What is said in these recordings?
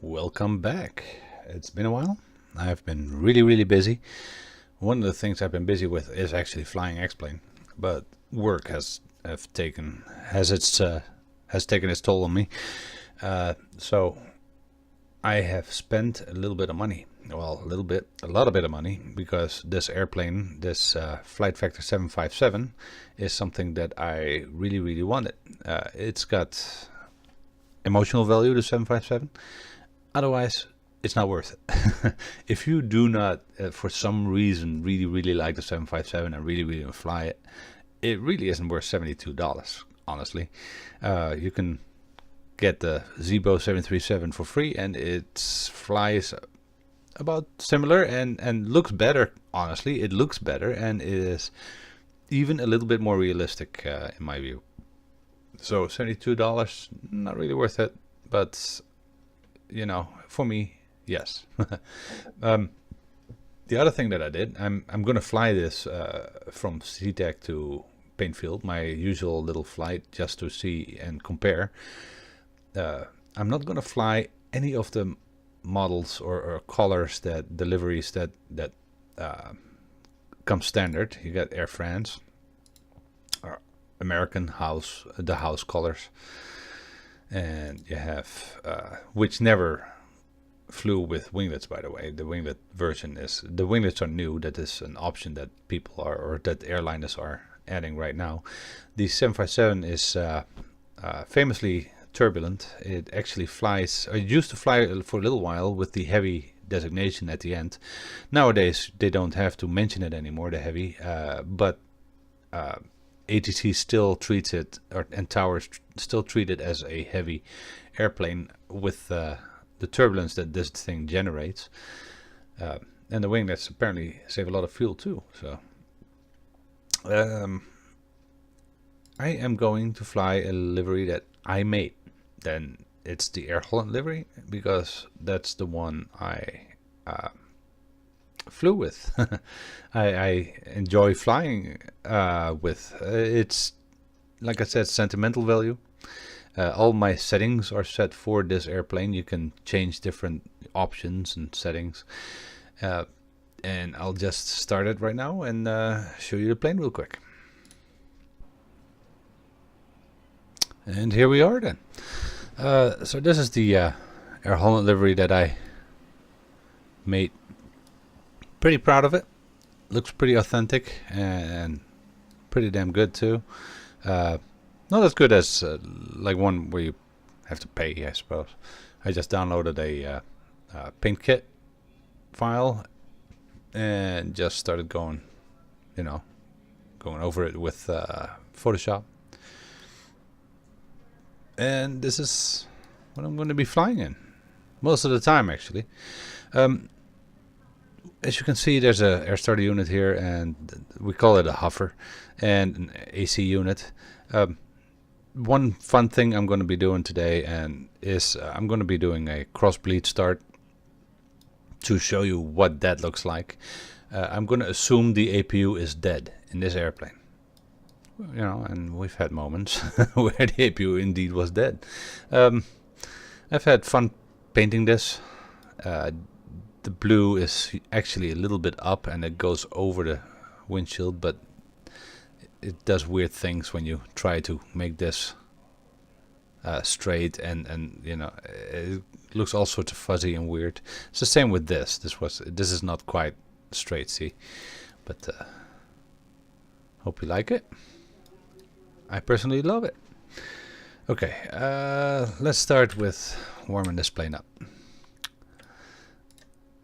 Welcome back. It's been a while. I've been really busy. One of the things I've been busy with is actually flying X-plane, but work has taken its toll on me. So I have spent a little bit of money. Well, a lot of bit of money, because this airplane, this Flight Factor 757, is something that I really wanted. It's got emotional value, the 757. Otherwise, it's not worth it. If you do not, for some reason, really like the 757 and really want to fly it, it really isn't worth $72, honestly. You can get the Zibo 737 for free, and it flies about similar and looks better. Honestly, it looks better and is even a little bit more realistic in my view. So $72, not really worth it, but you know, for me, yes. The other thing that I did, I'm going to fly this from Seatac to Paine Field, my usual little flight, just to see and compare. I'm not going to fly any of the models or colors, the liveries that come standard. You got Air France, American House, the house colors, and you have which never flew with winglets, by the way. The winglet version the winglets are new. That is an option that people are, or that airliners are adding right now. The 757 is famously turbulent. It actually flies, or it used to fly for a little while with the heavy designation at the end. Nowadays they don't have to mention it anymore, the heavy, but ATC still treats it, and towers still treat it as a heavy airplane with the turbulence that this thing generates. And the winglets apparently save a lot of fuel too. So I am going to fly a livery that I made. Then it's the Air Holland livery, because that's the one I flew with. I enjoy flying with. It's, like I said, sentimental value. All my settings are set for this airplane. You can change different options and settings. And I'll just start it right now and show you the plane real quick. And here we are then. So this is the Air Holland livery that I made. Pretty proud of it. Looks pretty authentic and pretty damn good too. Not as good as like one where you have to pay, I suppose. I just downloaded a paint kit file and just started going over it with Photoshop. And this is what I'm going to be flying in most of the time, actually. As you can see, there's a air starter unit here, and we call it a hover, and an AC unit. One fun thing I'm going to be doing today is I'm going to be doing a cross bleed start to show you what that looks like. I'm going to assume the APU is dead in this airplane. And we've had moments where the APU indeed was dead. I've had fun painting this. The blue is actually a little bit up and it goes over the windshield, but it does weird things when you try to make this straight, and it looks all sorts of fuzzy and weird. It's the same with this. This is not quite straight, see, but hope you like it. I personally love it. Okay, let's start with warming this plane up.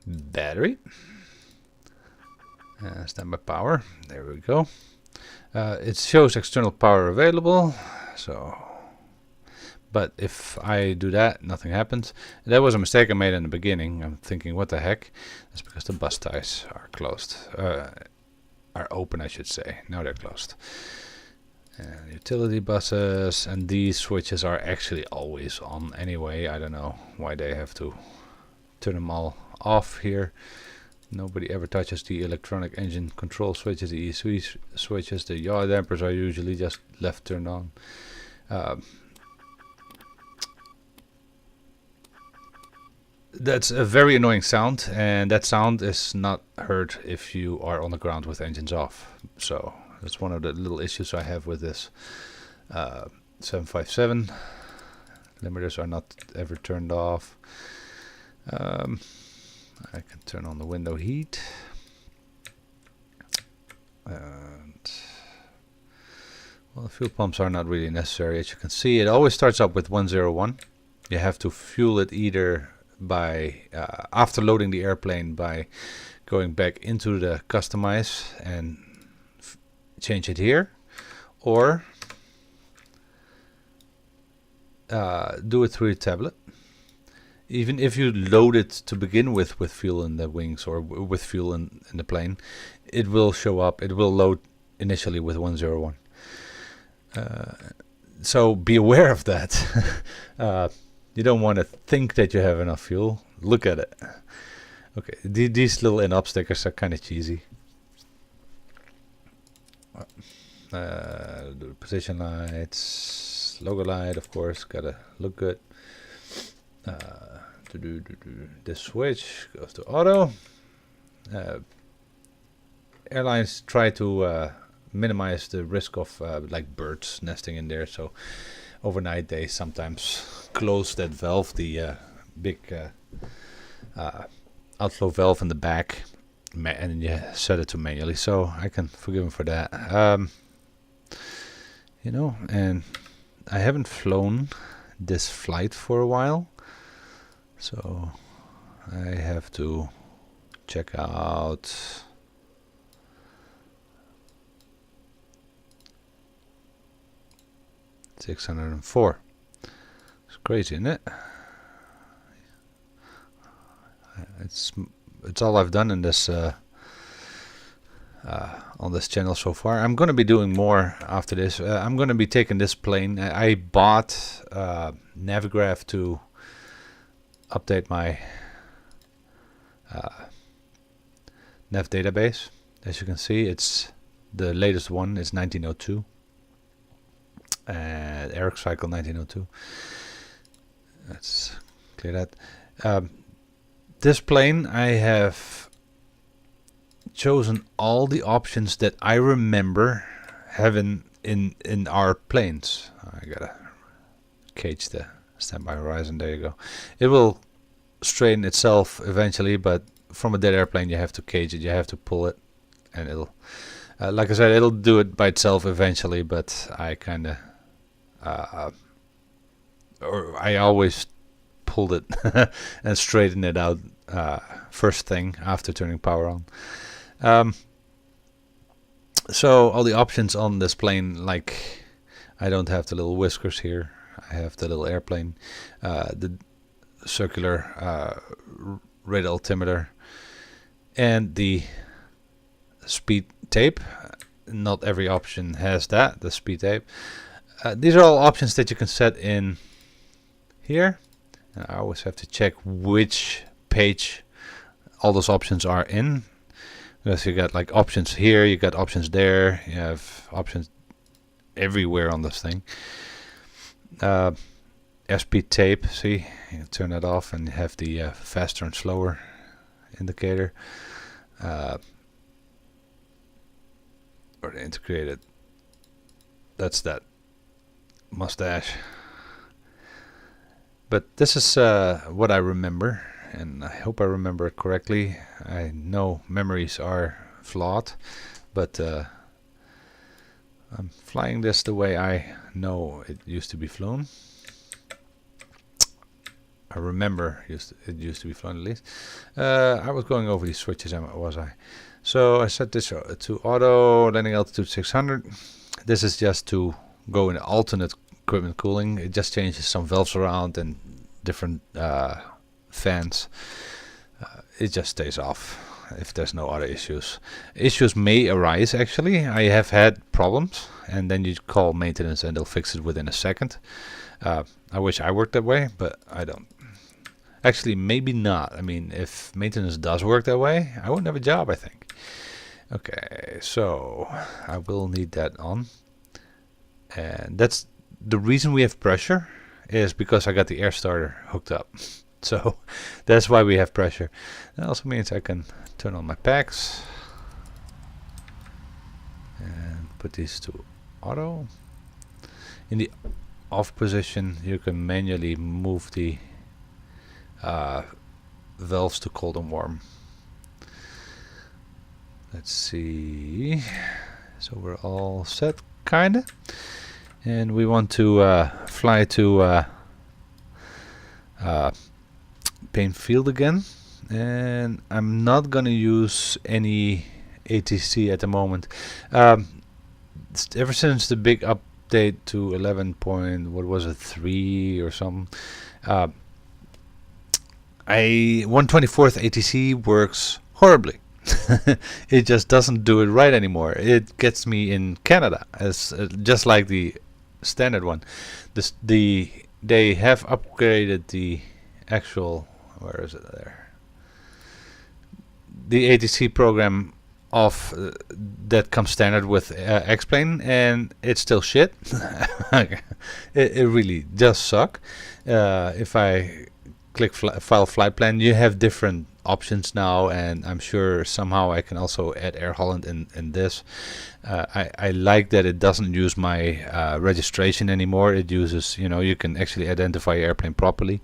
Battery. Standby power. There we go. It shows external power available. But if I do that, nothing happens. That was a mistake I made in the beginning. I'm thinking, what the heck? That's because the bus ties are closed. Are open, I should say. Now they're closed. And utility buses, and these switches are actually always on anyway. I don't know why they have to turn them all off here. Nobody ever touches the electronic engine control switches, the ESC switches. The yaw dampers are usually just left turned on. That's a very annoying sound, and that sound is not heard if you are on the ground with engines off. So that's one of the little issues I have with this 757. Limiters are not ever turned off. I can turn on the window heat. And well, the fuel pumps are not really necessary. As you can see, it always starts up with 101. You have to fuel it either by after loading the airplane by going back into the customize and change it here, or do it through your tablet. Even if you load it to begin with fuel in the wings or with fuel in the plane, it will show up. It will load initially with 101. So be aware of that. You don't want to think that you have enough fuel. Look at it. Okay, these little in-up stickers are kind of cheesy. Do position lights, logo light, of course, gotta look good. This switch goes to auto. Airlines try to minimize the risk of like birds nesting in there, so overnight they sometimes close that valve, the big outflow valve in the back, and you set it to manually, so I can forgive them for that. You know, and I haven't flown this flight for a while, so I have to check out .604. It's crazy, isn't it? It's all I've done in this on this channel so far. I'm going to be doing more after this. I'm going to be taking this plane. I bought Navigraph to update my nav database. As you can see, it's the latest one is 1902. Eric cycle 1902. Let's clear that. This plane, I have chosen all the options that I remember having in our planes. I gotta cage the standby horizon. There you go. It will straighten itself eventually, but from a dead airplane you have to cage it, you have to pull it, and it'll like I said, it'll do it by itself eventually, but I kinda or I always pulled it and straightened it out first thing after turning power on. So all the options on this plane, like I don't have the little whiskers here, I have the little airplane, the circular radar altimeter, and the speed tape. Not every option has that, the speed tape. These are all options that you can set in here. I always have to check which page all those options are in, because you got like options here, you got options there, you have options everywhere on this thing. Airspeed tape, see, you can turn that off and you have the faster and slower indicator, or the integrated. That's that mustache. But this is what I remember, and I hope I remember it correctly. I know memories are flawed, but I'm flying this the way I know it used to be flown. I remember it used to be flown at least. I was going over these switches, was I? So I set this to auto, landing altitude 600. This is just to go in alternate equipment cooling. It just changes some valves around and different fans. It just stays off if there's no other issues. Issues may arise, actually. I have had problems, and then you call maintenance and they'll fix it within a second. I wish I worked that way, but I don't. Actually, maybe not. I mean, if maintenance does work that way, I wouldn't have a job, I think. Okay, so I will need that on. And that's the reason we have pressure, is because I got the air starter hooked up. So that's why we have pressure. That also means I can turn on my packs and put these to auto. In the off position, you can manually move the valves to cold and warm. Let's see. So we're all set, kinda. And we want to fly to Paine Field again. And I'm not gonna use any ATC at the moment. Ever since the big update to 11 point, what was it, 3 or something, 1/24th ATC works horribly. It just doesn't do it right anymore. It gets me in Canada as just like the standard one. They have upgraded the actual, where is it there? The ATC program of that comes standard with X-Plane, and it's still shit. It really does suck. If I click file flight plan, you have different options now, and I'm sure somehow I can also add Air Holland in this. I like that it doesn't use my registration anymore. It uses, you can actually identify your airplane properly,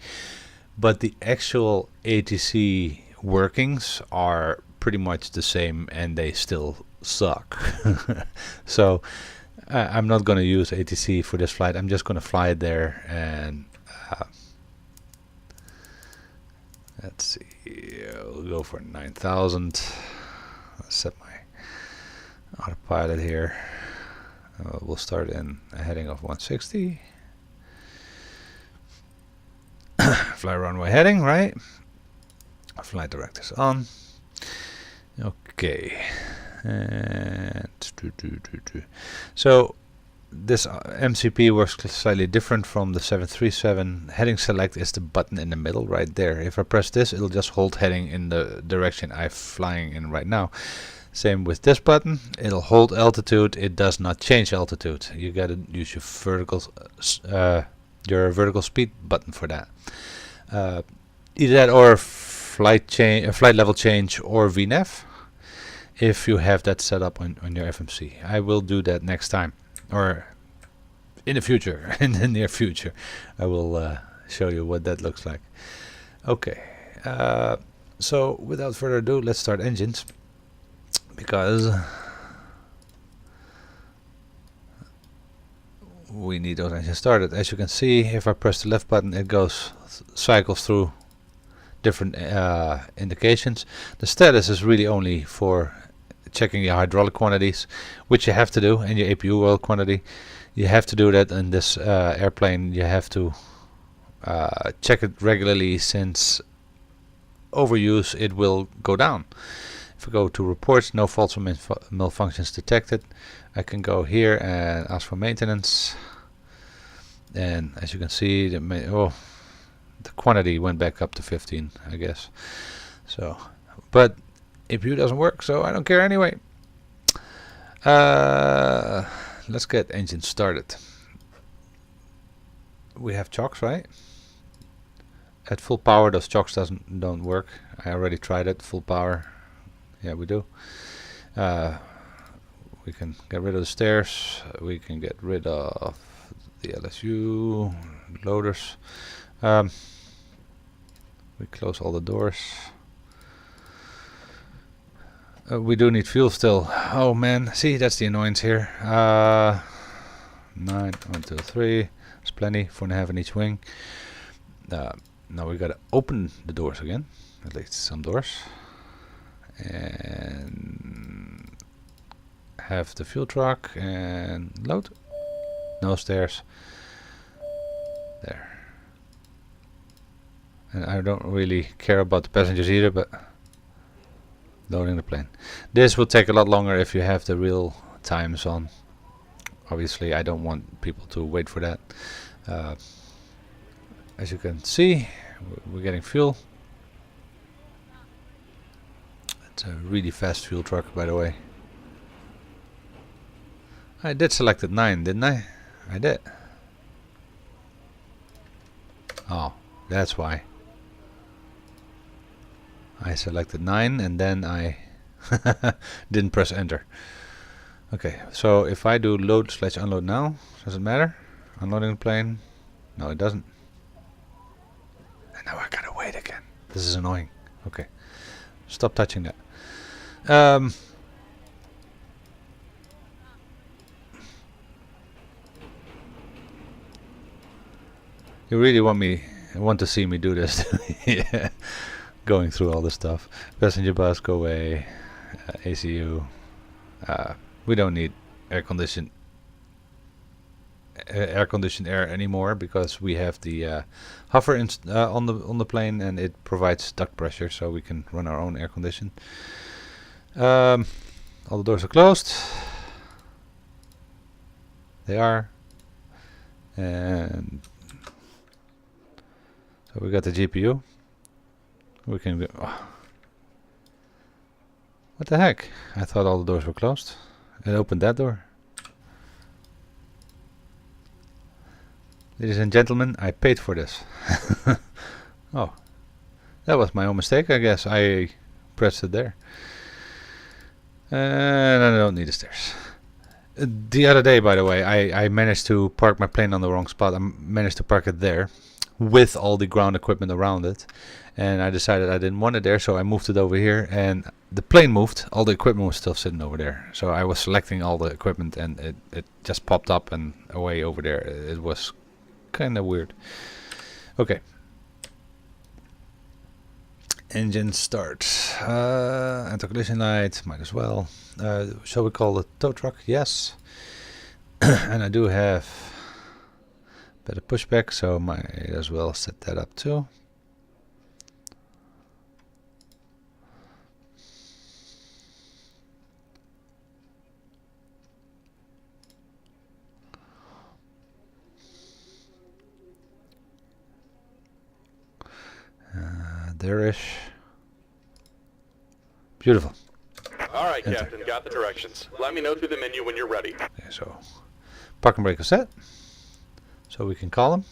but the actual ATC workings are pretty much the same, and they still suck. So I'm not going to use ATC for this flight. I'm just going to fly it there, and let's see, we'll go for 9,000. Let's set my autopilot here. We'll start in a heading of 160. Fly runway heading, right? Flight directors on. Okay. And so this MCP works slightly different from the 737. Heading select is the button in the middle right there. If I press this, it'll just hold heading in the direction I'm flying in right now. Same with this button. It'll hold altitude. It does not change altitude. You gotta use your vertical speed button for that. Either that or flight level change or VNAV, if you have that set up on your FMC. I will do that next time, or in the future, in the near future. I will show you what that looks like. Okay, so without further ado, let's start engines, because we need those engines started. As you can see, if I press the left button, it cycles through different indications. The status is really only for checking your hydraulic quantities, which you have to do, and your APU oil quantity. You have to do that in this airplane. You have to check it regularly, since overuse it will go down. If I go to reports, no faults or malfunctions detected, I can go here and ask for maintenance, and as you can see, the quantity went back up to 15, I guess. So, but APU doesn't work, so I don't care anyway. Let's get engine started. We have chocks, right? At full power, those chocks don't work. I already tried it. Full power, yeah, we do. We can get rid of the stairs. We can get rid of the LSU loaders. We close all the doors. We do need fuel still. Oh man, see, that's the annoyance here. 9, 1, 2, 3. There's plenty, 4.5 in each wing. Now we gotta open the doors again, at least some doors, and have the fuel truck and load. No stairs. There. And I don't really care about the passengers either, but loading the plane. This will take a lot longer if you have the real times on. Obviously, I don't want people to wait for that. As you can see, we're getting fuel. It's a really fast fuel truck, by the way. I did select at 9, didn't I? I did. Oh, that's why. I selected 9 and then I didn't press enter. Okay, so if I do load/unload now, does it matter? Unloading the plane? No, it doesn't. And now I gotta wait again. This is annoying. Okay, stop touching that. You really want to see me do this? Yeah, going through all this stuff. Passenger bus, go away. ACU. We don't need air-conditioned air anymore because we have the hover on the plane, and it provides duct pressure, so we can run our own air condition. All the doors are closed. They are, and so we got the GPU. We can go. Oh. What the heck? I thought all the doors were closed. It opened that door. Ladies and gentlemen, I paid for this. Oh, that was my own mistake, I guess. I pressed it there. And I don't need the stairs. The other day, by the way, I managed to park my plane on the wrong spot. I managed to park it there with all the ground equipment around it. And I decided I didn't want it there, so I moved it over here. And the plane moved. All the equipment was still sitting over there. So I was selecting all the equipment, and it just popped up and away over there. It was kind of weird. Okay. Engine start. Anti-collision light. Might as well. Shall we call the tow truck? Yes. And I do have better pushback, so might as well set that up too. There-ish. Beautiful. All right, Captain, got the directions. Let me know through the menu when you're ready. Okay, so parking brake is set. So we can call him.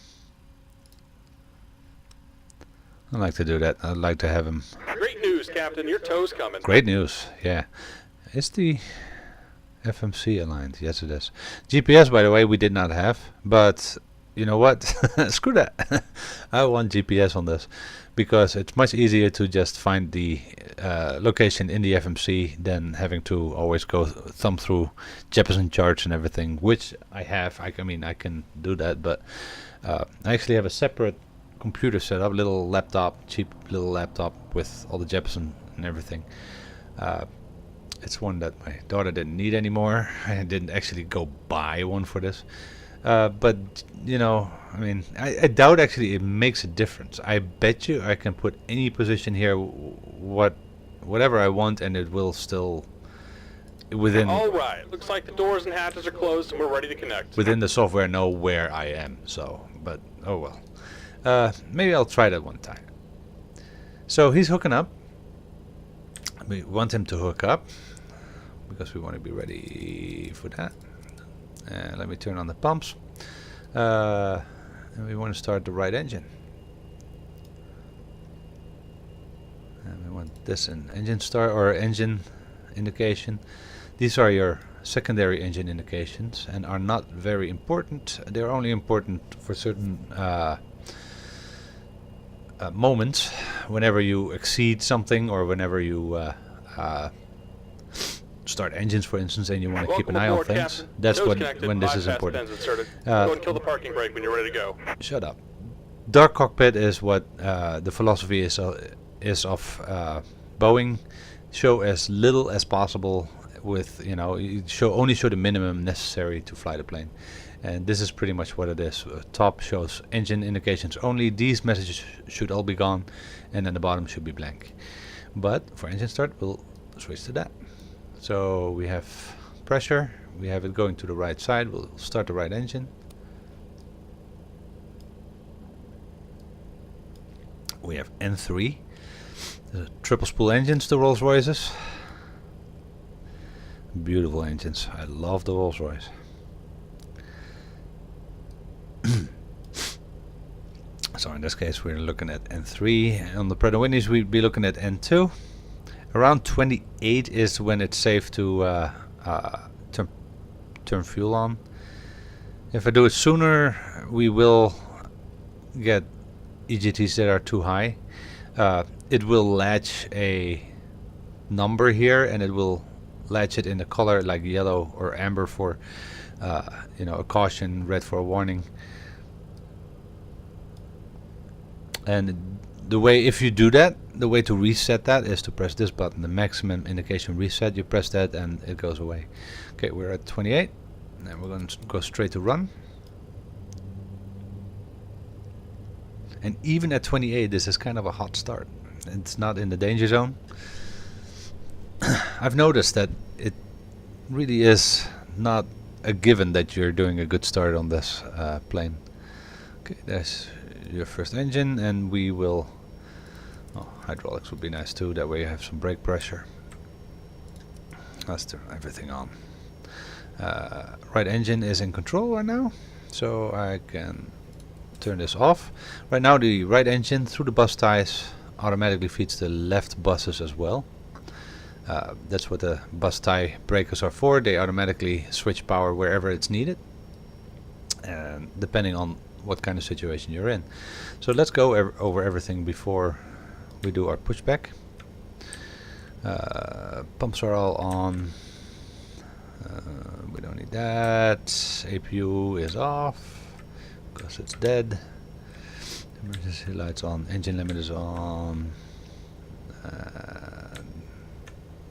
I like to do that. I'd like to have him. Great news, Captain. Your tow's coming. Great news. Yeah. Is the FMC aligned? Yes, it is. GPS, by the way, we did not have. But you know what? Screw that. I want GPS on this because it's much easier to just find the location in the FMC than having to always go thumb through Jefferson charts and everything, which I have. I mean, I can do that, but I actually have a separate computer set up, little laptop, cheap little laptop with all the Jefferson and everything. It's one that my daughter didn't need anymore. I didn't actually go buy one for this. But you know, I mean, I doubt actually it makes a difference. I bet you I can put any position here, whatever I want, and it will still within. All right, looks like the doors and hatches are closed, and we're ready to connect. Within the software, know where I am. So, but oh well. Maybe I'll try that one time. So he's hooking up. We want him to hook up because we want to be ready for that. Let me turn on the pumps. And we want to start the right engine. And we want this an engine start or engine indication. These are your secondary engine indications and are not very important. They're only important for certain moments, whenever you exceed something or whenever you start engines, for instance, and you want to keep an eye on things. Captain. That's Nose when this is bypass important. pins inserted. Go and kill the parking brake when you're ready to go. Shut up. Dark cockpit is what the philosophy is of Boeing. Show as little as possible with, you know, you only show the minimum necessary to fly the plane. And this is pretty much what it is. Top shows engine indications only. These messages should all be gone, and then the bottom should be blank. But for engine start, we'll switch to that. So we have pressure. We have it going to the right side. We'll start the right engine. We have N3. The triple spool engines, the Rolls Royces. Beautiful engines. I love the Rolls Royce. So in this case we're looking at N3. On the Pratt & Whitney's we'd be looking at N2. Around 28 is when it's safe to turn fuel on. If I do it sooner, we will get EGTs that are too high. It will latch a number here, and it will latch it in a color like yellow or amber for a caution, red for a warning. And the way, if you do that, the way to reset that is to press this button, the maximum indication reset. You press that and it goes away. Okay, we're at 28, and we're going to go straight to run. And even at 28, this is kind of a hot start. It's not in the danger zone. I've noticed that it really is not a given that you're doing a good start on this plane. Okay, there's your first engine, and we will... Oh, hydraulics would be nice too, that way you have some brake pressure. Let's turn everything on. Right engine is in control right now, so I can turn this off. Right now the right engine through the bus ties automatically feeds the left buses as well. That's what the bus tie breakers are for. They automatically switch power wherever it's needed, and depending on what kind of situation you're in. So let's go over everything before we do our pushback. Pumps are all on. We don't need that. APU is off because it's dead. Emergency lights on. Engine limit is on.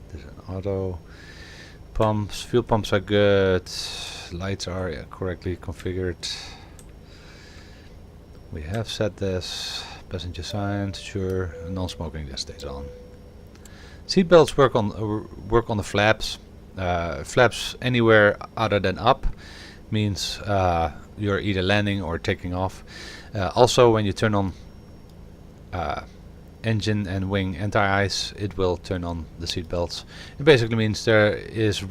There's an auto. Pumps, fuel pumps are good. Lights are correctly configured. We have set this. Passenger signs, sure. Non-smoking, that stays on. Seat belts work on the flaps. Flaps anywhere other than up means you're either landing or taking off. Also, when you turn on engine and wing anti-ice, it will turn on the seat belts. It basically means there is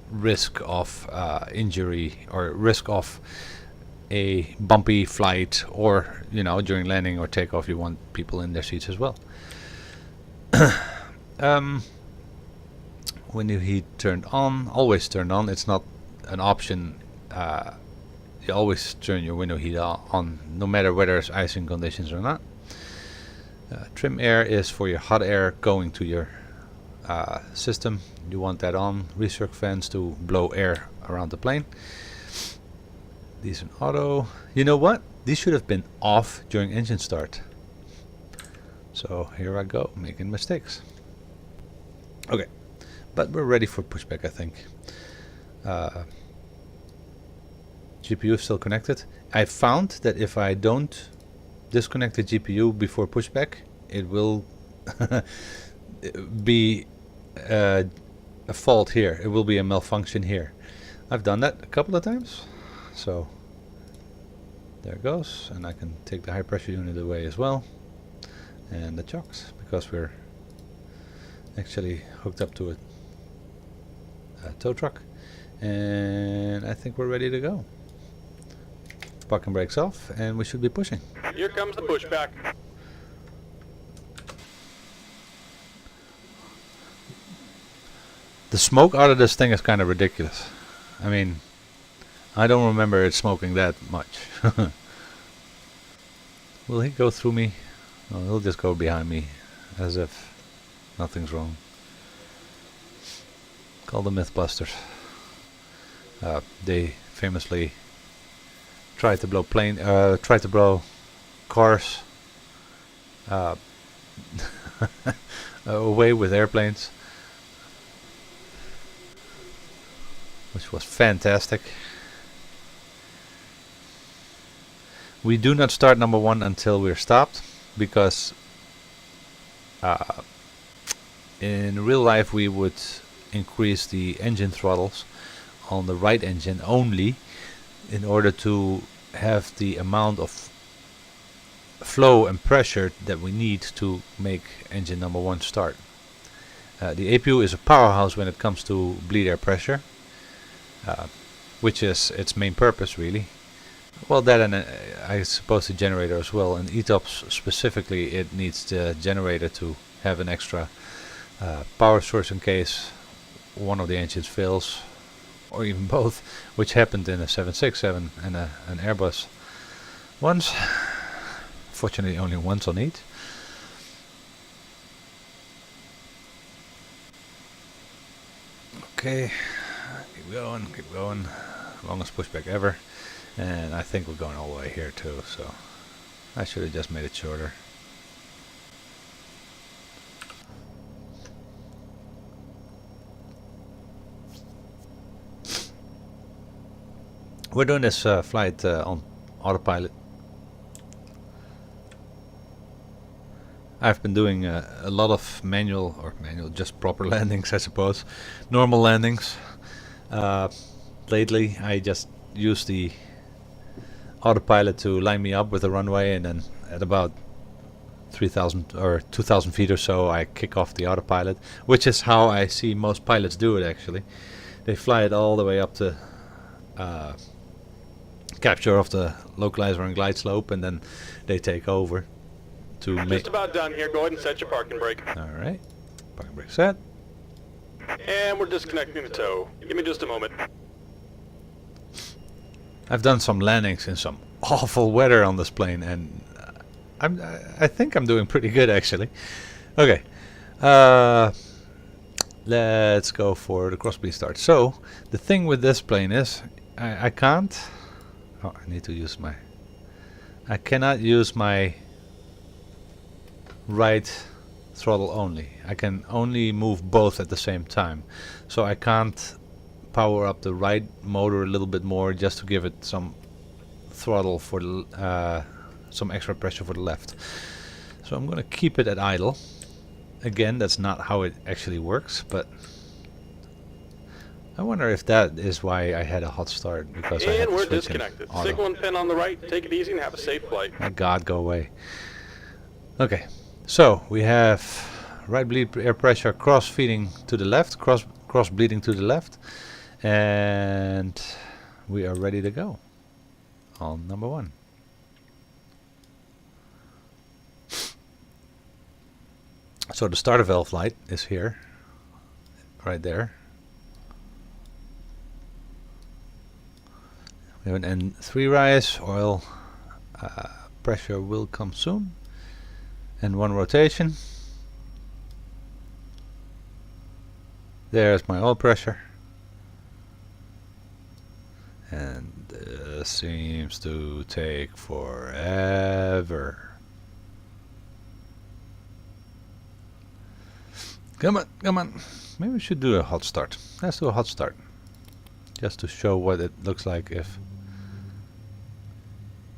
risk of injury or risk of a bumpy flight, or during landing or takeoff you want people in their seats as well. Window heat turned on, always turned on. It's not an option. You always turn your window heat on, no matter whether it's icing conditions or not. Trim air is for your hot air going to your system. You want that on. Recirc fans to blow air around the plane. Decent auto. You know what? These should have been off during engine start. So here I go, making mistakes. Okay, but we're ready for pushback, I think. GPU is still connected. I found that if I don't disconnect the GPU before pushback, it will be a fault here. It will be a malfunction here. I've done that a couple of times. So there it goes, and I can take the high pressure unit away as well, and the chocks, because we're actually hooked up to a tow truck, and I think we're ready to go. Parking brakes off, and we should be pushing. Here comes the pushback. The smoke out of this thing is kind of ridiculous. I mean, I don't remember it smoking that much. Will he go through me? No, he'll just go behind me, as if nothing's wrong. Call the Mythbusters. They famously tried to blow cars away with airplanes, which was fantastic. We do not start number one until we're stopped, because in real life we would increase the engine throttles on the right engine only in order to have the amount of flow and pressure that we need to make engine number one start. The APU is a powerhouse when it comes to bleed air pressure, which is its main purpose really. Well, that and I suppose the generator as well. And ETOPS specifically, it needs the generator to have an extra power source in case one of the engines fails, or even both, which happened in a 767 and an Airbus once. Fortunately, only once on each. Okay, keep going. Longest pushback ever. And I think we're going all the way here too, so I should have just made it shorter. We're doing this flight on autopilot. I've been doing a lot of manual, just proper landings, I suppose. Normal landings. Lately, I just use the autopilot to line me up with the runway, and then at about 3,000 or 2,000 feet or so, I kick off the autopilot, which is how I see most pilots do it. Actually, they fly it all the way up to capture of the localizer and glide slope, and then they take over to make. Just about done here. Go ahead and set your parking brake. All right, parking brake set. And we're disconnecting the tow. Give me just a moment. I've done some landings in some awful weather on this plane, and I think I'm doing pretty good actually. Okay, let's go for the crossbleed start. So the thing with this plane is I can't. Oh, I need to use my. I cannot use my right throttle only. I can only move both at the same time, so I can't power up the right motor a little bit more just to give it some throttle for the, some extra pressure for the left. So I'm going to keep it at idle. Again, that's not how it actually works, but I wonder if that is why I had a hot start, because I had And to we're switch in disconnected. auto. Signal and pin on the right. Take it easy and have a safe flight. My God, go away. Okay, so we have right bleed air pressure cross feeding to the left, cross bleeding to the left, and we are ready to go on number 1. So the starter valve light is here, right there. We have an N3 rise, oil pressure will come soon, and 1 rotation. There's my oil pressure, and this seems to take forever. Come on, come on. Maybe we should do a hot start. Let's do a hot start, just to show what it looks like if.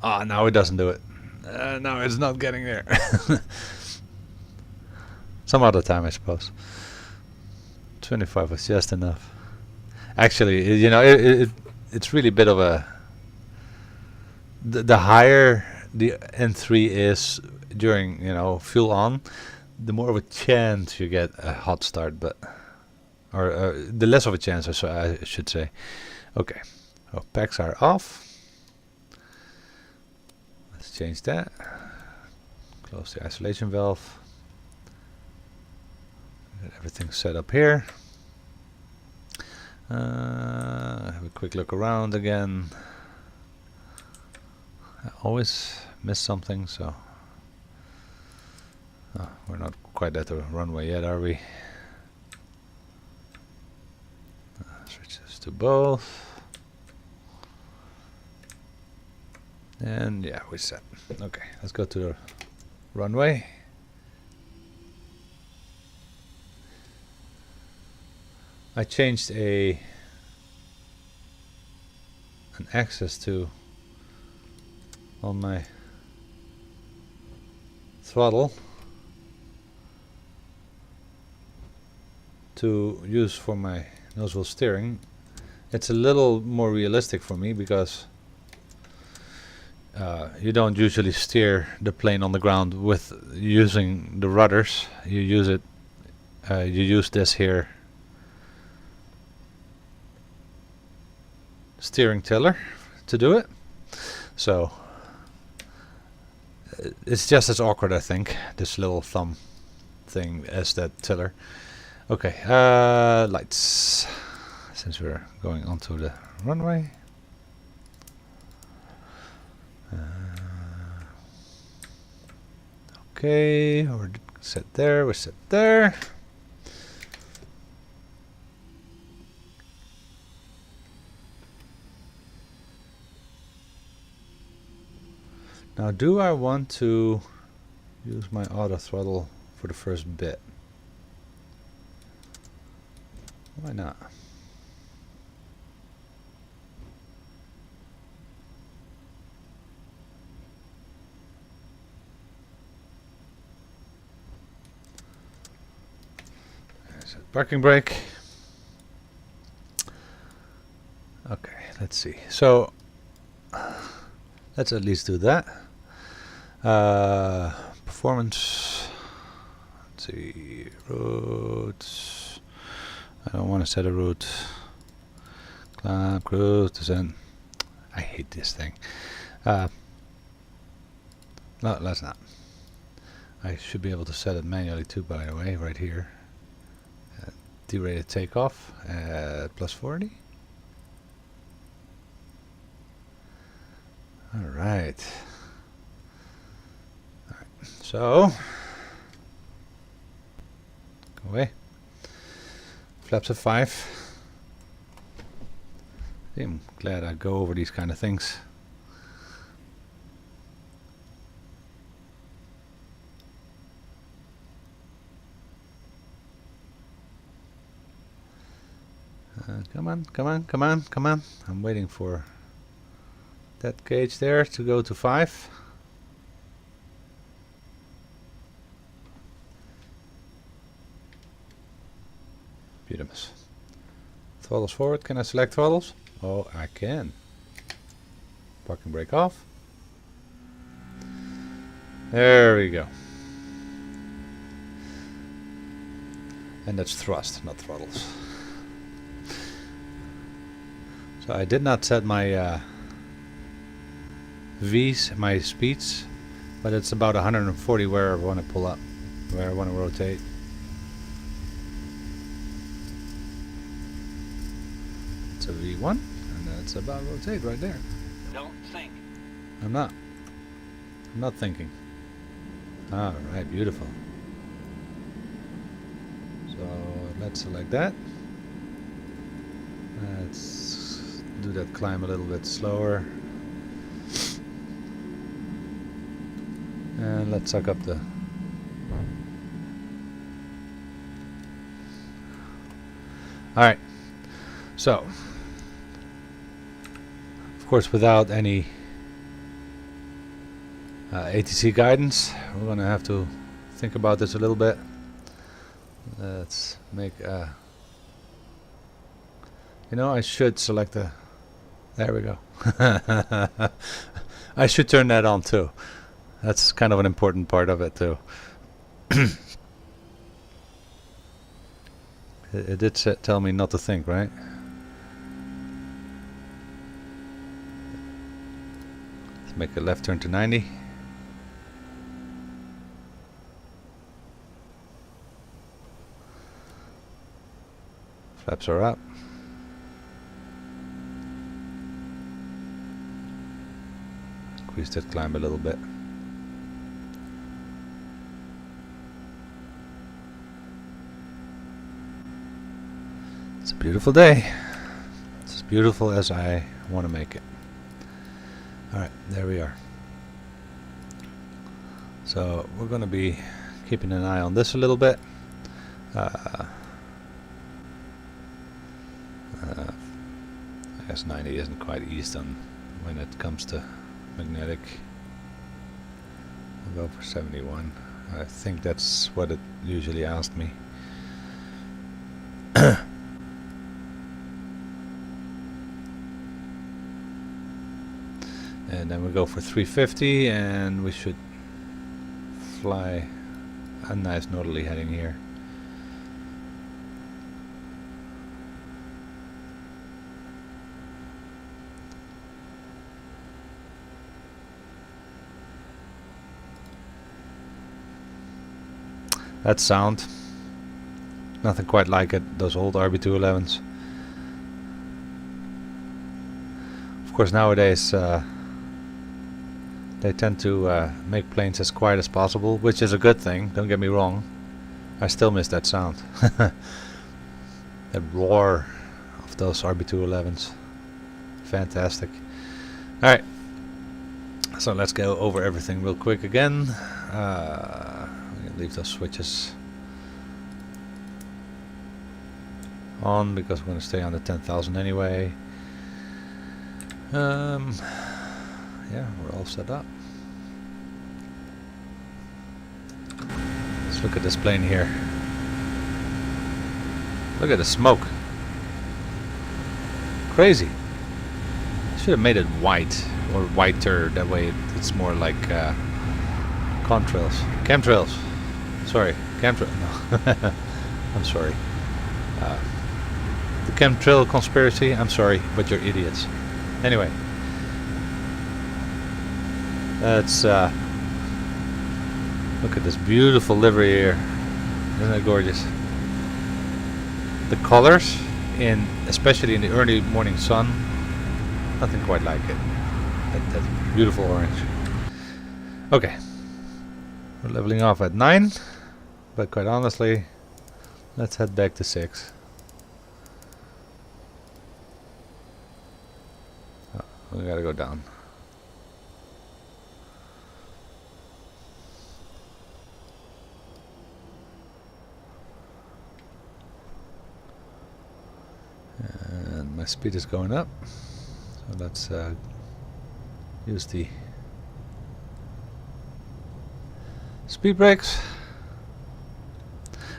Ah, now it doesn't do it. No, it's not getting there. Some other time, I suppose. 25 was just enough. Actually, you know, it's really a bit of a. The higher the N3 is during, you know, fuel on, the more of a chance you get a hot start, but or the less of a chance, I should say. Okay, so packs are off. Let's change that. Close the isolation valve. Get everything set up here. Have a quick look around again. I always miss something, so we're not quite at the runway yet, are we? Switch this to both. And yeah, we're set. Okay, let's go to the runway. I changed an axis to on my throttle to use for my nose wheel steering. It's a little more realistic for me because you don't usually steer the plane on the ground with using the rudders. You use it. You use this here steering tiller to do it. So it's just as awkward, I think, this little thumb thing as that tiller. Okay, lights. Since we're going onto the runway. Okay, we're set there, we're set there. Now, do I want to use my auto throttle for the first bit? Why not? There's a parking brake. Okay, let's see. So let's at least do that. Performance. Let's see. Routes. I don't want to set a route. Climb, cruise, descent. I hate this thing. No, let's not. I should be able to set it manually too, by the way, right here. Derated takeoff at plus 40. Alright. So, go away. Flaps of 5. I'm glad I go over these kind of things. Come on, come on, come on, come on. I'm waiting for that gauge there to go to 5. Beautiful. Throttles forward. Can I select throttles? Oh, I can. Parking brake off. There we go. And that's thrust, not throttles. So I did not set my V's, my speeds, but it's about 140 where I want to pull up, where I want to rotate. It's a V1, and that's about rotate right there. Don't think. I'm not thinking. All right, beautiful. So let's select that. Let's do that climb a little bit slower. And let's suck up the... Alright. So, of course, without any ATC guidance, we're going to have to think about this a little bit. Let's make a... You know, I should select the... There we go. I should turn that on too. That's kind of an important part of it too. It did tell me not to think, right? Let's make a left turn to 90. Flaps are up. Increase that climb a little bit. It's a beautiful day. It's as beautiful as I want to make it. Alright, there we are. So we're going to be keeping an eye on this a little bit. I guess 90 isn't quite east on when it comes to magnetic. I'll go for 71. I think that's what it usually asked me. And then we go for 350, and we should fly a nice northerly heading here. That sound, nothing quite like it, those old RB211s. Of course nowadays they tend to make planes as quiet as possible, which is a good thing, don't get me wrong. I still miss that sound. That roar of those RB211s. Fantastic. Alright, so let's go over everything real quick again. Leave those switches on because we're going to stay on the 10,000 anyway. Yeah, we're all set up. Let's look at this plane here. Look at the smoke. Crazy. Should have made it white or whiter, that way it's more like contrails. Chemtrails. Sorry, chemtrail. No. I'm sorry. The chemtrail conspiracy, I'm sorry, but you're idiots. Anyway. Let's look at this beautiful livery here. Isn't it gorgeous? The colors, especially in the early morning sun, nothing quite like it. That beautiful orange. Okay. We're leveling off at 9, but quite honestly, let's head back to 6. Oh, we gotta go down. And my speed is going up, so let's use the speed brakes.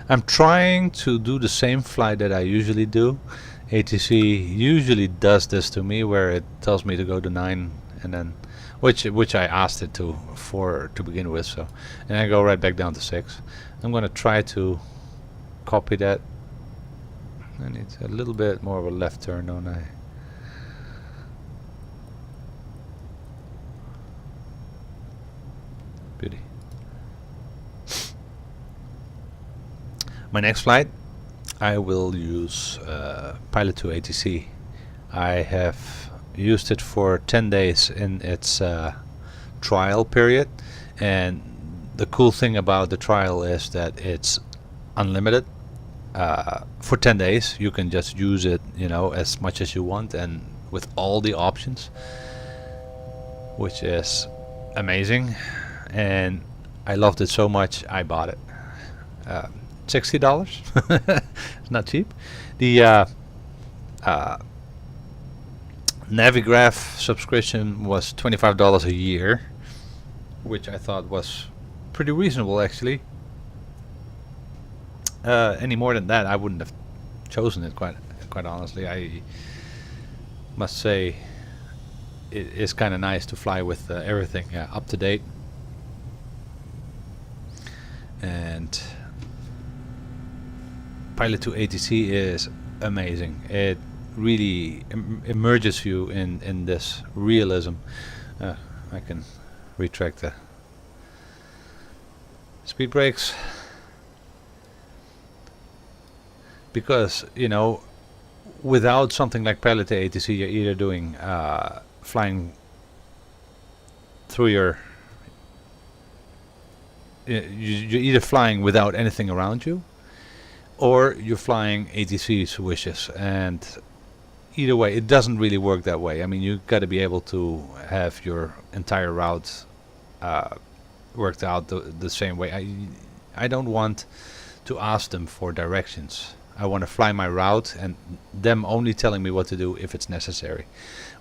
I'm trying to do the same flight that I usually do. ATC usually does this to me, where it tells me to go to 9, and then which I asked it to begin with. So, and I go right back down to 6. I'm going to try to copy that. I need a little bit more of a left turn, don't I? Beauty. My next flight, I will use Pilot 2 ATC. I have used it for 10 days in its trial period, and the cool thing about the trial is that it's unlimited. For 10 days you can just use it, you know, as much as you want and with all the options, which is amazing, and I loved it so much I bought it. $60. It's not cheap. The Navigraph subscription was $25 a year, which I thought was pretty reasonable actually. Any more than that I wouldn't have chosen it, quite honestly. I must say it is kind of nice to fly with everything up to date, and Pilot 2 ATC is amazing. It really immerses you in this realism. I can retract the speed brakes, because, you know, without something like Pilot 2 ATC, you're either doing flying through your you're either flying without anything around you, or you're flying ATC's wishes, and either way it doesn't really work that way. I mean, you got to be able to have your entire route worked out the same way. I don't want to ask them for directions. I want to fly my route and them only telling me what to do if it's necessary,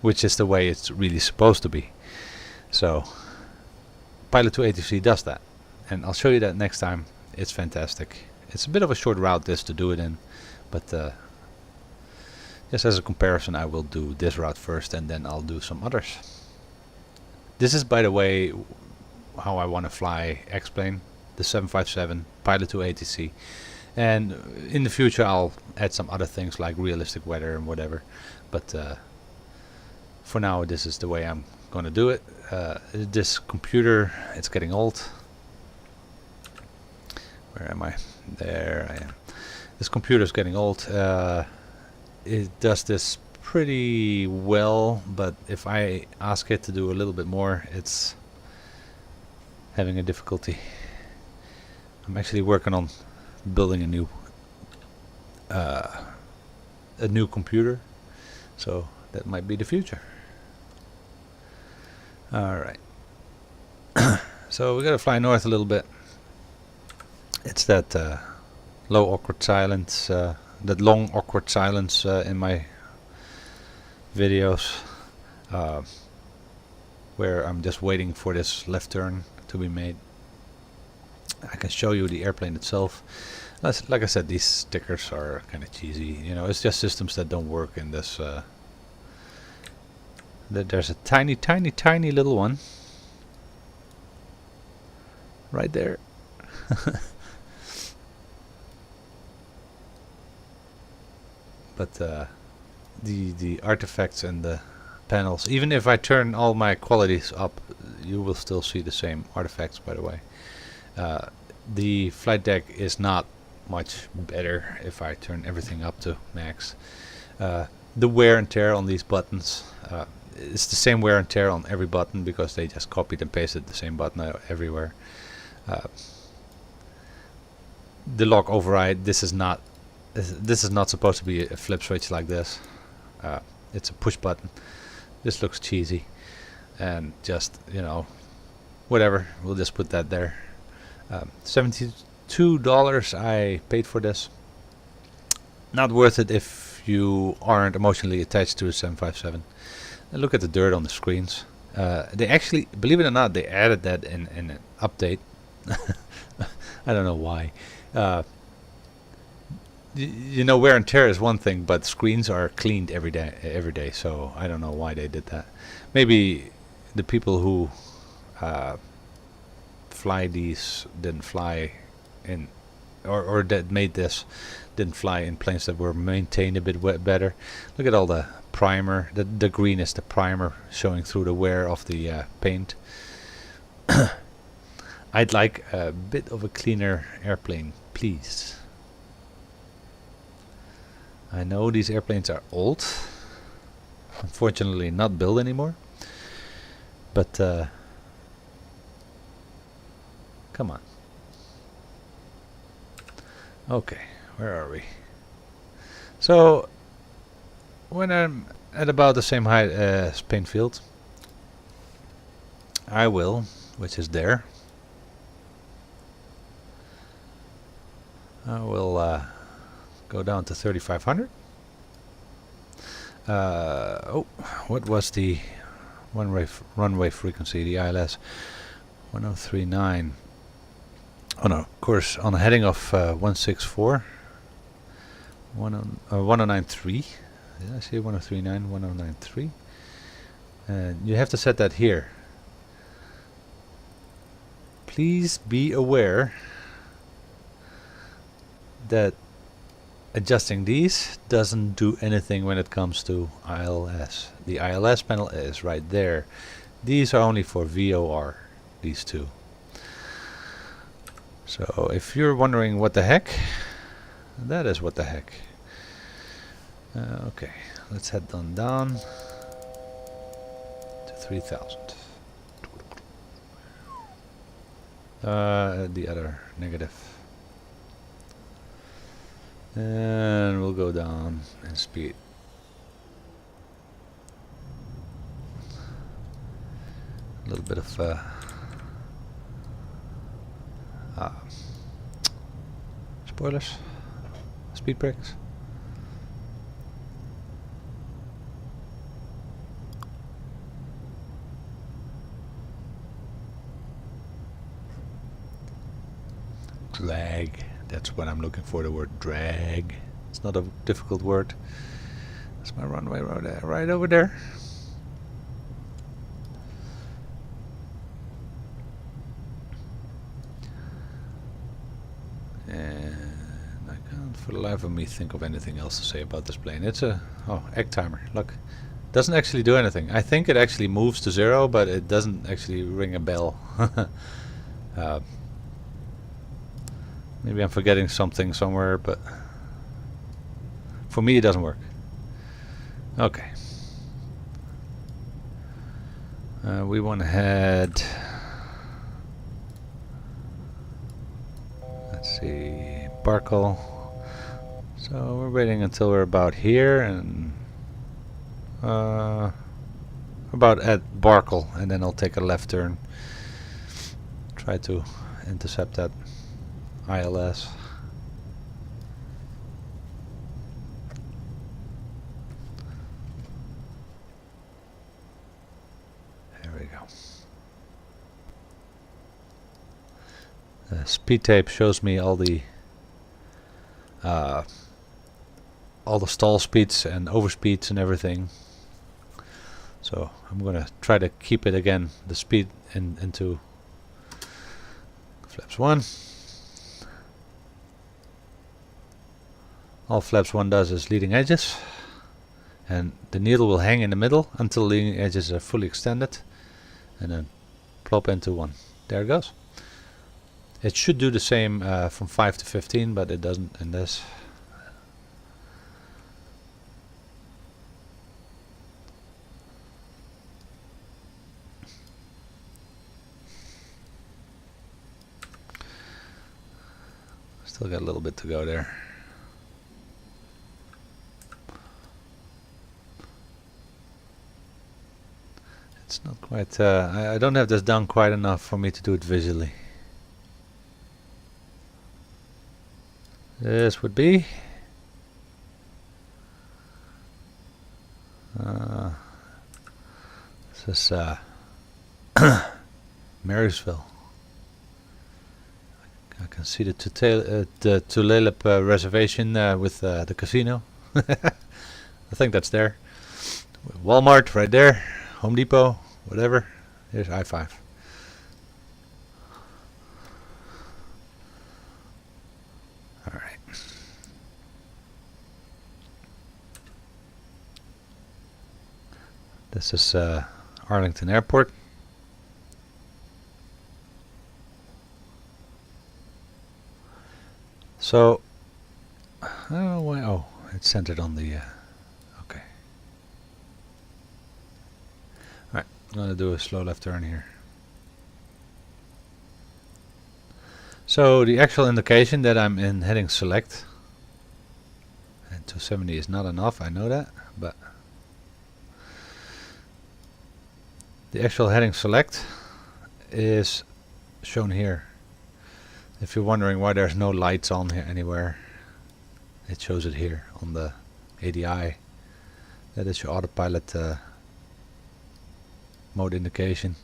which is the way it's really supposed to be. So Pilot 2 ATC does that, and I'll show you that next time. It's fantastic. It's a bit of a short route this to do it in, but just as a comparison, I will do this route first and then I'll do some others. This is, by the way, how I want to fly X-Plane, the 757 Pilot 2 ATC. And in the future I'll add some other things like realistic weather and whatever, but for now this is the way I'm going to do it. This computer, it's getting old. Where am I? There I am. This computer's getting old. It does this pretty well, but if I ask it to do a little bit more, it's having a difficulty. I'm actually working on building a new computer, so that might be the future. Alright. So we gotta fly north a little bit. It's that low awkward silence, that long awkward silence in my videos, where I'm just waiting for this left turn to be made. I can show you the airplane itself. Like I said, these stickers are kind of cheesy. You know, it's just systems that don't work in this. There's a tiny, tiny, tiny little one right there. But the artifacts and the panels, even if I turn all my qualities up, you will still see the same artifacts, by the way. The flight deck is not much better if I turn everything up to max. The wear and tear on these buttons, it's the same wear and tear on every button because they just copied and pasted the same button everywhere. The lock override, this is not supposed to be a flip switch like this. It's a push button. This looks cheesy, and just, you know, whatever, we'll just put that there. $72 I paid for this. Not worth it if you aren't emotionally attached to a 757. And look at the dirt on the screens. They actually, believe it or not, they added that in an update. I don't know why. You know, wear and tear is one thing, but screens are cleaned every day. So I don't know why they did that. Maybe the people who fly these didn't fly in, or that made this didn't fly in planes that were maintained a bit better. Look at all the primer. The green is the primer showing through the wear of the paint. I'd like a bit of a cleaner airplane, please. I know these airplanes are old, unfortunately not built anymore, but come on. Okay, where are we? So when I'm at about the same height as Paine Field, I will, which is there, I will go down to 3,500. Oh, what was the runway frequency? The ILS 1039. Oh no, of course, on a heading of 164, 1093. Did I say 1039? 1093. And you have to set that here. Please be aware that adjusting these doesn't do anything when it comes to ILS. The ILS panel is right there. These are only for VOR, these two. So if you're wondering what the heck, that is what the heck. Okay, let's head on down to 3,000. The other negative. And we'll go down in speed. A little bit of spoilers, speed brakes. Drag. That's what I'm looking for, the word drag. It's not a difficult word. That's my runway right over there. And I can't for the life of me think of anything else to say about this plane. It's a egg timer. Look, doesn't actually do anything. I think it actually moves to 0, but it doesn't actually ring a bell. Maybe I'm forgetting something somewhere, but for me it doesn't work. Okay. We want to head, let's see, Barkle. So we're waiting until we're about here and about at Barkle, and then I'll take a left turn. Try to intercept that ILS. There we go. The speed tape shows me all the stall speeds and overspeeds and everything. So I'm gonna try to keep it again, the speed into flaps 1. All flaps 1 does is leading edges, and the needle will hang in the middle until leading edges are fully extended, and then plop into 1. There it goes. It should do the same from 5 to 15, but it doesn't in this. Still got a little bit to go there. It's not quite, I don't have this done quite enough for me to do it visually. This would be this is Marysville. I can see the Tulalip reservation with the casino. I think that's there. Walmart right there. Home Depot, whatever. Here's I-5. Alright. This is Arlington Airport. So, oh, it's centered on the, okay. Alright, I'm going to do a slow left turn here. So, the actual indication that I'm in heading select, and 270 is not enough, I know that, but the actual heading select is shown here. If you're wondering why there's no lights on here anywhere, it shows it here on the ADI. That is your autopilot mode indication.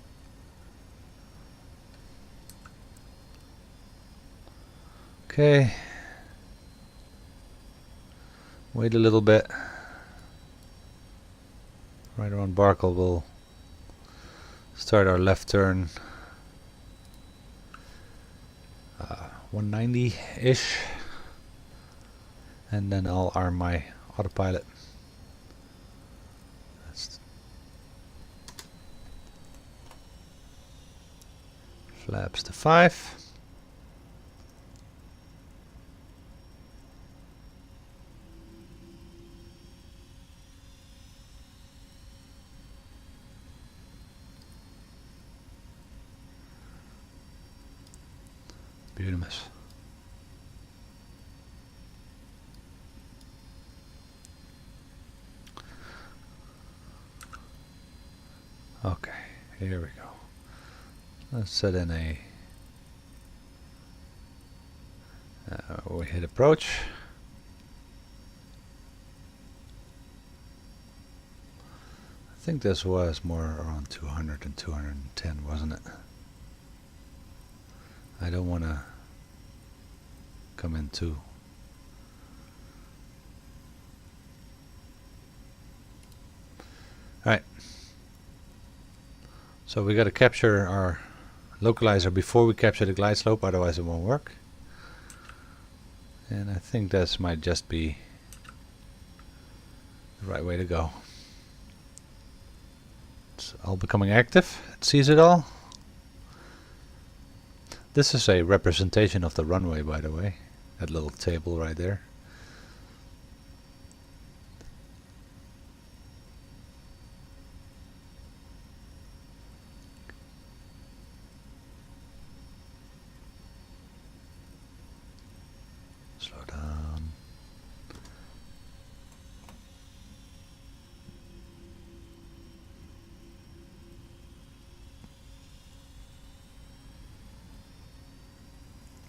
Okay. Wait a little bit. Right around Barkle we'll start our left turn. 190-ish, and then I'll arm my autopilot. That's flaps to 5. Beautiful. Okay, here we go. Let's set in a we hit approach. I think this was more around 200 and 210, wasn't it? I don't want to come in too. Alright. So we got to capture our localizer before we capture the glide slope, otherwise it won't work. And I think this might just be the right way to go. It's all becoming active. It sees it all. This is a representation of the runway, by the way. That little table right there. Slow down.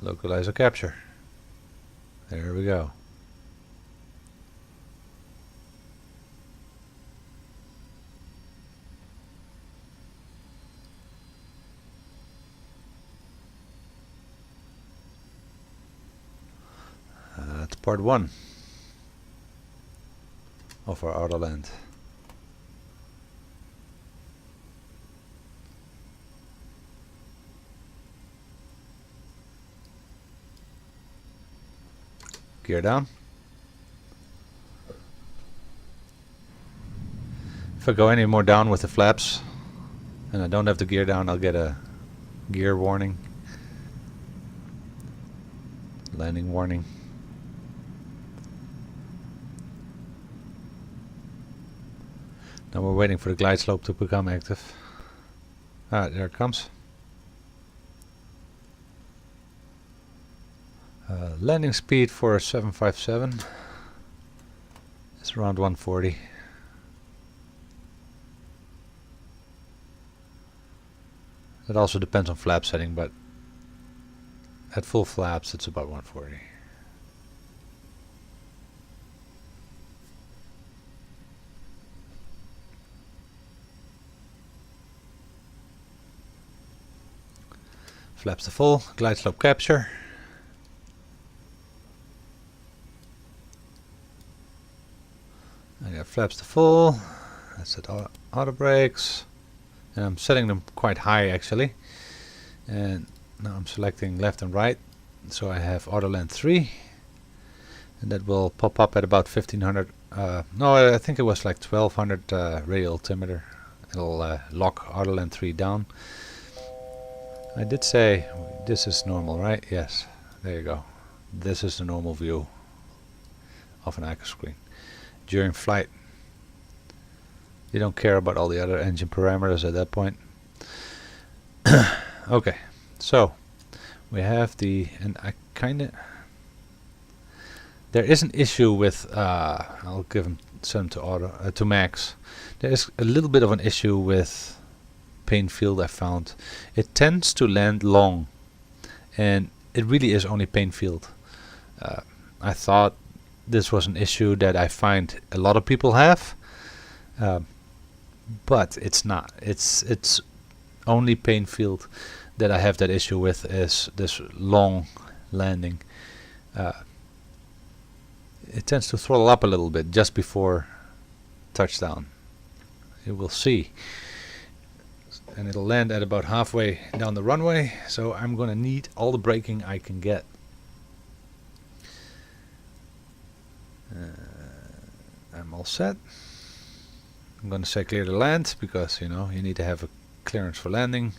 Localizer capture. There we go. That's part 1 of our outer land. Gear down. If I go any more down with the flaps and I don't have the gear down, I'll get a gear warning, landing warning. Now we're waiting for the glide slope to become active. Alright, there it comes. Landing speed for a 757 is around 140. It also depends on flap setting, but at full flaps it's about 140. Flaps to full, glide slope capture. I got flaps to full, that's at auto brakes, and I'm setting them quite high actually. And now I'm selecting left and right, so I have auto land 3, and that will pop up at about 1500. No, I think it was like 1200 radial altimeter. It'll lock auto land 3 down. I did say this is normal, right? Yes, there you go. This is the normal view of an ICO screen. During flight, you don't care about all the other engine parameters at that point. Okay, so we have the, and I kinda, there is an issue with, I'll give them, set them to auto, to max. There is a little bit of an issue with Paine Field. I found it tends to land long, and it really is only Paine Field. I thought this was an issue that I find a lot of people have, but it's not. It's only Paine Field that I have that issue with, is this long landing. It tends to throttle up a little bit just before touchdown. You will see. And it'll land at about halfway down the runway, so I'm gonna need all the braking I can get. I'm all set. I'm gonna say clear to land, because you know you need to have a clearance for landing.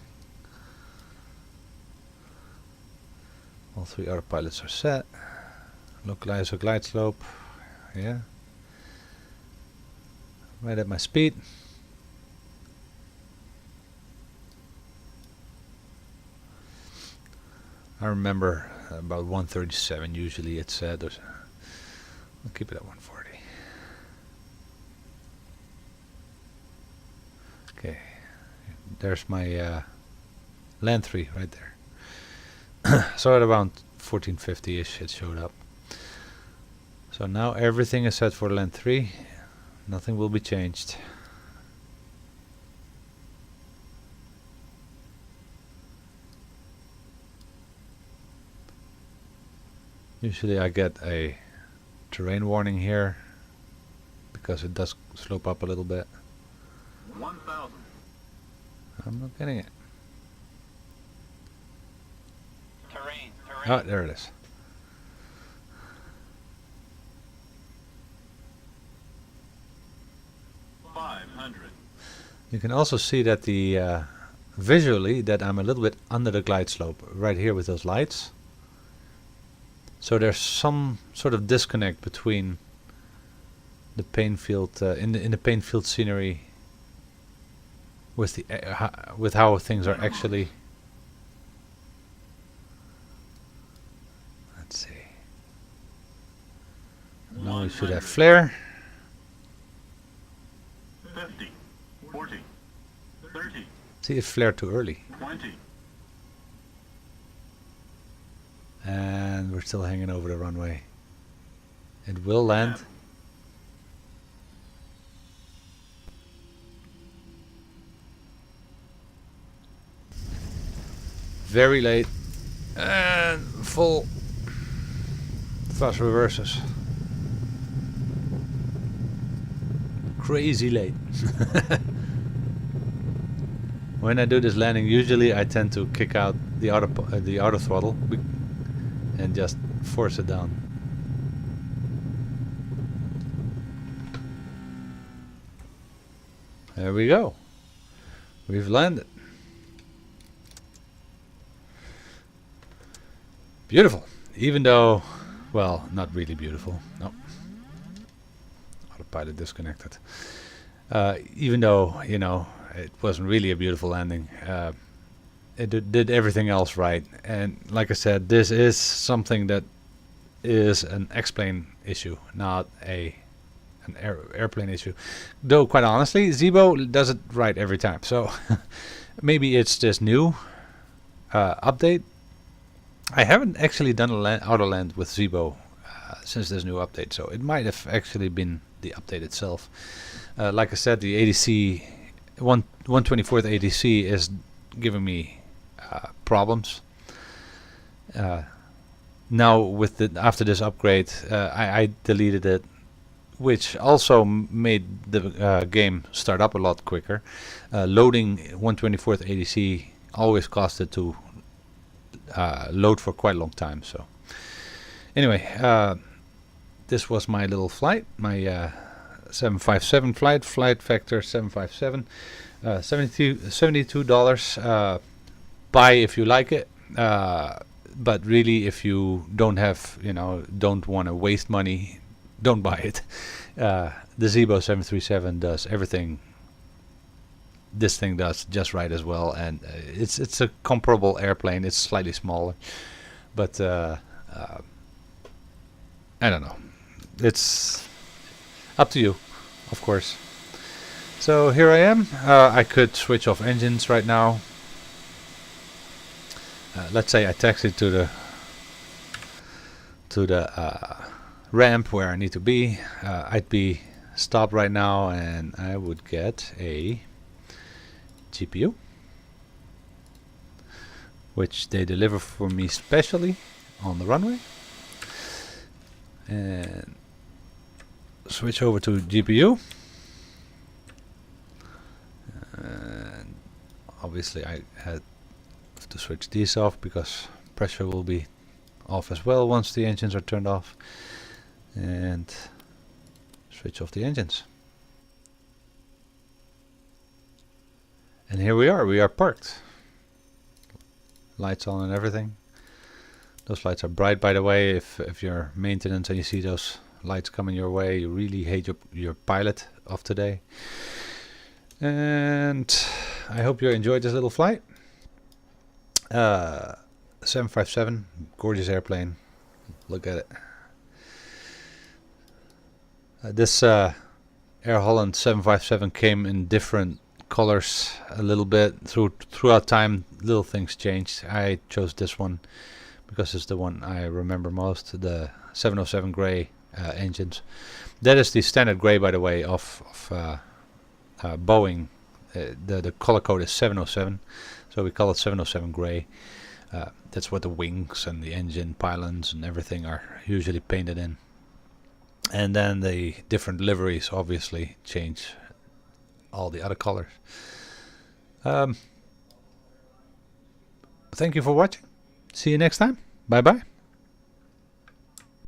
All 3 autopilots are set. Localizer glide slope, yeah. Right at my speed. I remember about 137 usually it's said. I'll keep it at 140. Okay, there's my land 3 right there. So at around 1450-ish it showed up. So now everything is set for land 3. Nothing will be changed. Usually I get a terrain warning here because it does slope up a little bit. 1000. I'm not getting it. Terrain. Oh, there it is. $500. You can also see that the visually that I'm a little bit under the glide slope right here with those lights. So there's some sort of disconnect between the Paine Field in the Paine Field scenery with the with how things are actually. Let's see. Now we should have flare. 50, 40, 30, See, it flared too early, 20. and we're still hanging over the runway. It will land. Very late and full thrust reverses. Crazy late. When I do this landing, usually I tend to kick out the auto throttle and just force it down. There we go. We've landed. Beautiful. Even though, well, not really beautiful. No. Autopilot disconnected. Even though, you know, it wasn't really a beautiful landing. It did everything else right. And like I said, this is something that is an X-plane issue, not an airplane issue. Though, quite honestly, Zibo does it right every time. So maybe it's this new update. I haven't actually done an auto land with Zibo since this new update, so it might have actually been the update itself. Like I said, the ADC 124th ADC is giving me problems. Now with after this upgrade, I deleted it, which also made the game start up a lot quicker. Loading 124th ADC always costed to load for quite a long time. So anyway, this was my little flight, my 757 flight factor 757, $72. Buy if you like it, but really if you don't have, don't want to waste money, don't buy it. The Zibo 737 does everything this thing does just right as well, and it's a comparable airplane. It's slightly smaller, but I don't know. It's up to you, of course. So here I am. I could switch off engines right now. Let's say I taxi to the ramp where I need to be. I'd be stopped right now, and I would get a GPU, which they deliver for me specially on the runway, and switch over to GPU. And obviously I had to switch these off because pressure will be off as well once the engines are turned off, and switch off the engines. And here we are parked. Lights on and everything. Those lights are bright, by the way. If you're maintenance and you see those lights coming your way, you really hate your pilot of today. And I hope you enjoyed this little flight. 757, gorgeous airplane. Look at it. This Air Holland 757 came in different colors a little bit throughout time. Little things changed. I chose this one because it's the one I remember most, the 707 gray engines. That is the standard gray, by the way, of Boeing. The color code is 707, so we call it 707 gray. That's what the wings and the engine pylons and everything are usually painted in. And then the different liveries obviously change all the other colors. Thank you for watching. See you next time. Bye bye.